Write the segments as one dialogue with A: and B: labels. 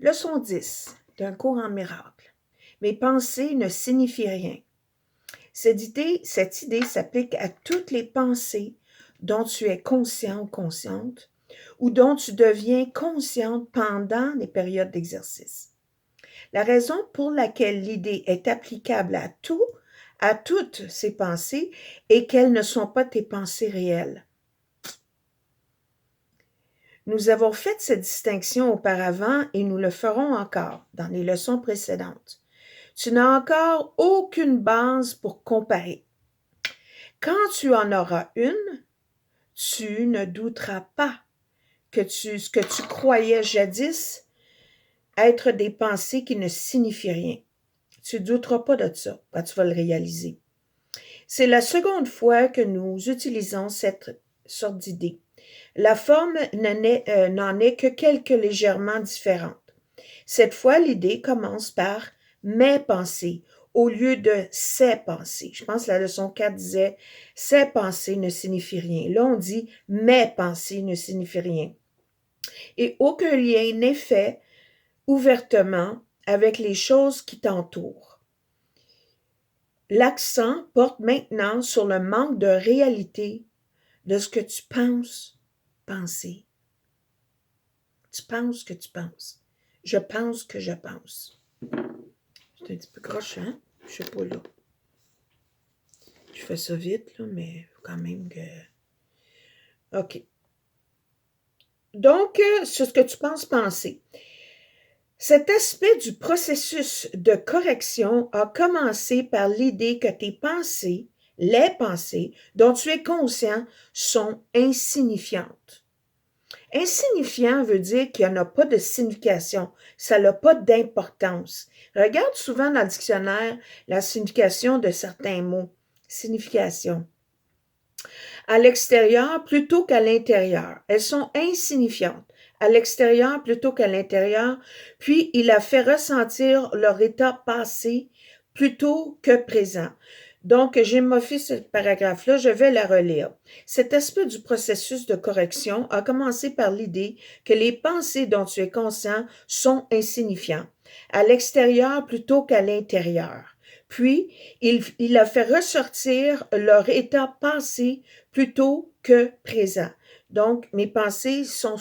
A: Leçon 10 d'un cours en miracle. Mes pensées ne signifient rien. Cette idée s'applique à toutes les pensées dont tu es conscient ou consciente ou dont tu deviens consciente pendant les périodes d'exercice. La raison pour laquelle l'idée est applicable à toutes ces pensées est qu'elles ne sont pas tes pensées réelles. Nous avons fait cette distinction auparavant et nous le ferons encore dans les leçons précédentes. Tu n'as encore aucune base pour comparer. Quand tu en auras une, tu ne douteras pas que ce que tu croyais jadis être des pensées qui ne signifient rien. Tu ne douteras pas de ça quand tu vas le réaliser. C'est la seconde fois que nous utilisons cette sorte d'idée. La forme n'en est que quelque légèrement différente. Cette fois, l'idée commence par « mes pensées » au lieu de « ses pensées ». Je pense que la leçon 4 disait « ses pensées ne signifient rien ». Là, on dit « mes pensées ne signifient rien ». Et aucun lien n'est fait ouvertement avec les choses qui t'entourent. L'accent porte maintenant sur le manque de réalité de ce que tu penses penser. Tu penses que tu penses. Je pense que je pense. C'est un petit peu croche, hein? Je sais pas, là. Je fais ça vite, là, mais quand même que... OK. Donc, c'est ce que tu penses penser. Cet aspect du processus de correction a commencé par l'idée que tes pensées, les pensées dont tu es conscient, sont insignifiantes. Insignifiant veut dire qu'il n'y en a pas de signification, ça n'a pas d'importance. Regarde souvent dans le dictionnaire la signification de certains mots. Signification. À l'extérieur plutôt qu'à l'intérieur. Elles sont insignifiantes. À l'extérieur plutôt qu'à l'intérieur, puis il a fait ressentir leur état passé plutôt que présent. Donc, j'ai modifié ce paragraphe-là, je vais la relire. Cet aspect du processus de correction a commencé par l'idée que les pensées dont tu es conscient sont insignifiantes, à l'extérieur plutôt qu'à l'intérieur. Puis, il a fait ressortir leur état passé plutôt que présent. Donc, mes pensées sont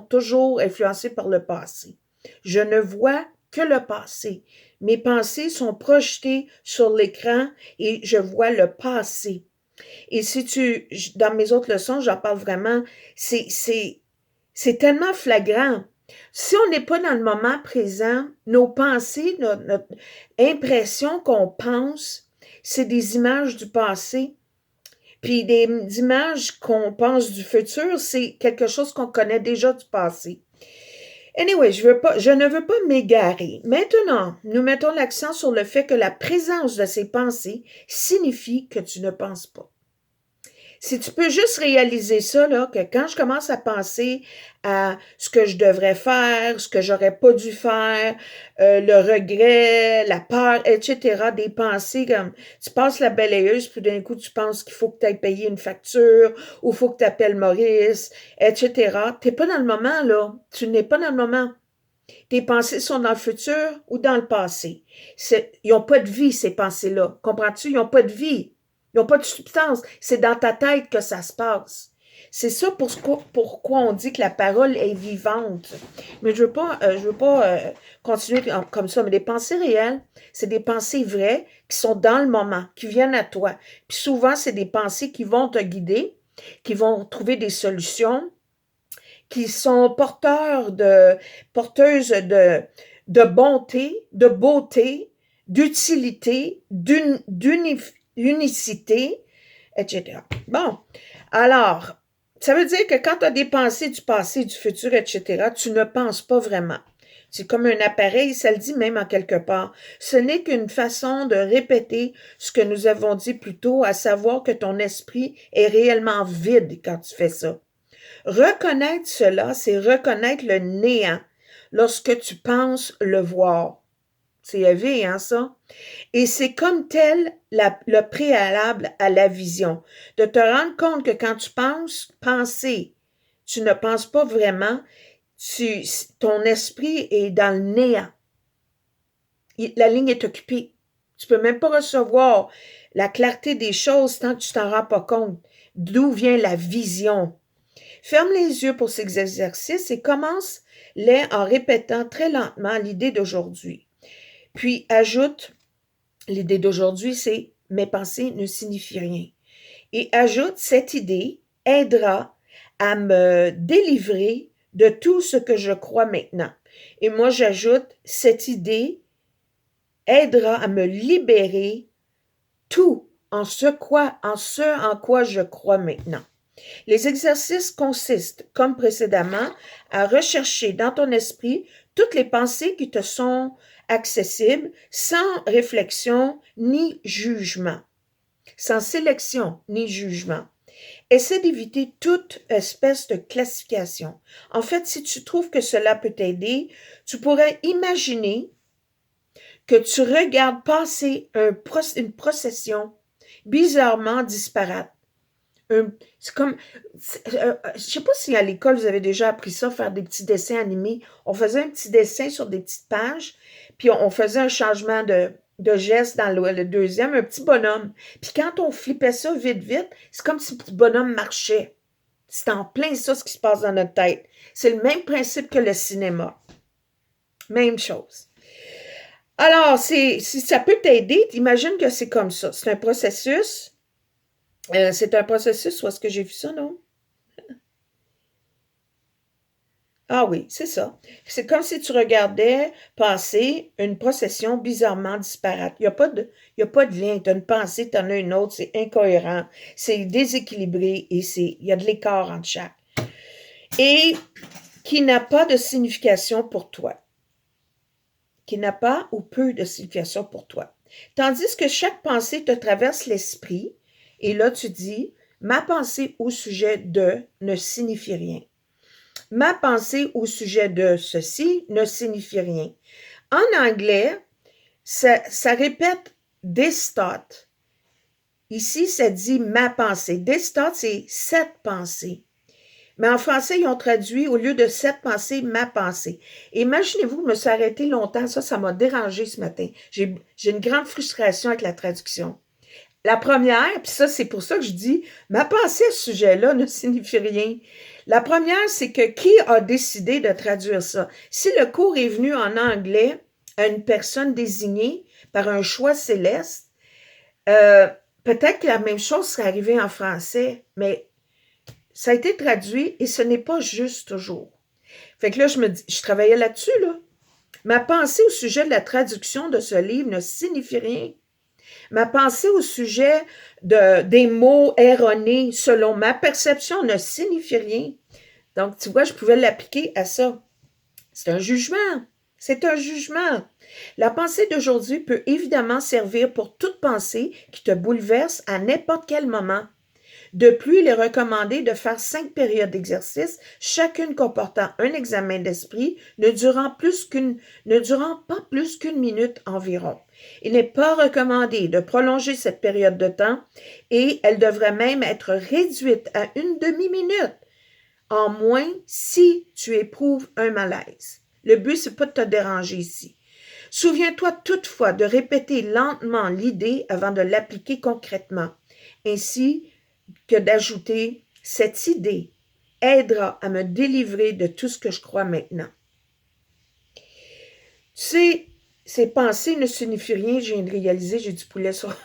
A: toujours influencées par le passé. Je ne vois que le passé. Mes pensées sont projetées sur l'écran et je vois le passé. Et dans mes autres leçons, j'en parle vraiment, c'est tellement flagrant. Si on n'est pas dans le moment présent, nos pensées, notre impression qu'on pense, c'est des images du passé. Puis des images qu'on pense du futur, c'est quelque chose qu'on connaît déjà du passé. Anyway, je ne veux pas m'égarer. Maintenant, nous mettons l'accent sur le fait que la présence de ces pensées signifie que tu ne penses pas. Si tu peux juste réaliser ça, là, que quand je commence à penser à ce que je devrais faire, ce que j'aurais pas dû faire, le regret, la peur, etc., des pensées comme tu passes la balayeuse, puis d'un coup tu penses qu'il faut que tu ailles payer une facture, ou il faut que tu appelles Maurice, etc. T'es pas dans le moment, là. Tu n'es pas dans le moment. Tes pensées sont dans le futur ou dans le passé. Ils n'ont pas de vie, ces pensées-là. Comprends-tu? Ils n'ont pas de vie. Ils n'ont pas de substance. C'est dans ta tête que ça se passe. C'est ça pourquoi on dit que la parole est vivante. Mais je veux pas continuer comme ça. Mais les pensées réelles, c'est des pensées vraies qui sont dans le moment, qui viennent à toi. Puis souvent, c'est des pensées qui vont te guider, qui vont trouver des solutions, qui sont porteuses de bonté, de beauté, d'utilité, d'unicité, etc. Bon, alors, ça veut dire que quand tu as des pensées du passé, du futur, etc., tu ne penses pas vraiment. C'est comme un appareil, ça le dit même en quelque part. Ce n'est qu'une façon de répéter ce que nous avons dit plus tôt, à savoir que ton esprit est réellement vide quand tu fais ça. Reconnaître cela, c'est reconnaître le néant lorsque tu penses le voir. C'est élevé, hein, ça? Et c'est comme tel le préalable à la vision. De te rendre compte que quand tu penses penser, tu ne penses pas vraiment, ton esprit est dans le néant. La ligne est occupée. Tu peux même pas recevoir la clarté des choses tant que tu t'en rends pas compte. D'où vient la vision? Ferme les yeux pour ces exercices et commence-les en répétant très lentement l'idée d'aujourd'hui. Puis ajoute, l'idée d'aujourd'hui, c'est « mes pensées ne signifient rien ». Et ajoute, cette idée aidera à me délivrer de tout ce que je crois maintenant. Et moi, j'ajoute, cette idée aidera à me libérer tout en ce en quoi je crois maintenant. Les exercices consistent, comme précédemment, à rechercher dans ton esprit toutes les pensées qui te sont accessibles sans réflexion ni jugement, sans sélection ni jugement. Essaie d'éviter toute espèce de classification. En fait, si tu trouves que cela peut t'aider, tu pourrais imaginer que tu regardes passer une procession bizarrement disparate. C'est comme, je sais pas si à l'école vous avez déjà appris ça, faire des petits dessins animés. On faisait un petit dessin sur des petites pages, puis on faisait un changement de geste dans le deuxième, un petit bonhomme. Puis quand on flippait ça vite, c'est comme si le petit bonhomme marchait. C'est en plein ça ce qui se passe dans notre tête. C'est le même principe que le cinéma. Même chose. Alors, si ça peut t'aider, imagine que c'est comme ça. C'est un processus. Où est-ce que j'ai vu ça, non? Ah oui, c'est ça. C'est comme si tu regardais passer une procession bizarrement disparate. Il n'y a pas de lien. Tu as une pensée, tu en as une autre, c'est incohérent, c'est déséquilibré et il y a de l'écart entre chaque. Et qui n'a pas de signification pour toi. Qui n'a pas ou peu de signification pour toi. Tandis que chaque pensée te traverse l'esprit, et là tu dis, ma pensée au sujet de ne signifie rien. Ma pensée au sujet de ceci ne signifie rien. En anglais, ça répète this thought. Ici, ça dit ma pensée. This thought, c'est cette pensée. Mais en français, ils ont traduit, au lieu de cette pensée, ma pensée. Imaginez-vous, je me suis arrêtée longtemps, ça m'a dérangé ce matin. J'ai une grande frustration avec la traduction. La première, puis ça, c'est pour ça que je dis, ma pensée à ce sujet-là ne signifie rien. La première, c'est que qui a décidé de traduire ça? Si le cours est venu en anglais à une personne désignée par un choix céleste, peut-être que la même chose serait arrivée en français, mais ça a été traduit et ce n'est pas juste toujours. Fait que là, je travaillais là-dessus, là. Ma pensée au sujet de la traduction de ce livre ne signifie rien. Ma pensée au sujet des mots erronés selon ma perception ne signifie rien. Donc, tu vois, je pouvais l'appliquer à ça. C'est un jugement. C'est un jugement. La pensée d'aujourd'hui peut évidemment servir pour toute pensée qui te bouleverse à n'importe quel moment. De plus, il est recommandé de faire 5 périodes d'exercice, chacune comportant un examen d'esprit, ne durant pas plus qu'une minute environ. Il n'est pas recommandé de prolonger cette période de temps et elle devrait même être réduite à une demi-minute, en moins si tu éprouves un malaise. Le but, c'est pas de te déranger ici. Souviens-toi toutefois de répéter lentement l'idée avant de l'appliquer concrètement. Ainsi, que d'ajouter « cette idée aidera à me délivrer de tout ce que je crois maintenant ». Tu sais, ces pensées ne signifient rien, je viens de réaliser, j'ai du poulet sur...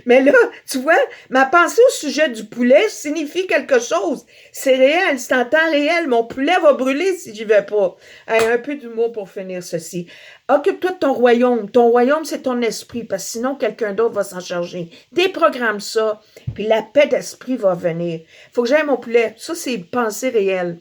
A: Mais là, tu vois, ma pensée au sujet du poulet signifie quelque chose. C'est réel, c'est en temps réel. Mon poulet va brûler si j'y vais pas. Hey, un peu d'humour pour finir ceci. Occupe-toi de ton royaume. Ton royaume, c'est ton esprit, parce que sinon, quelqu'un d'autre va s'en charger. Déprogramme ça, puis la paix d'esprit va venir. Faut que j'aille mon poulet. Ça, c'est pensée réelle.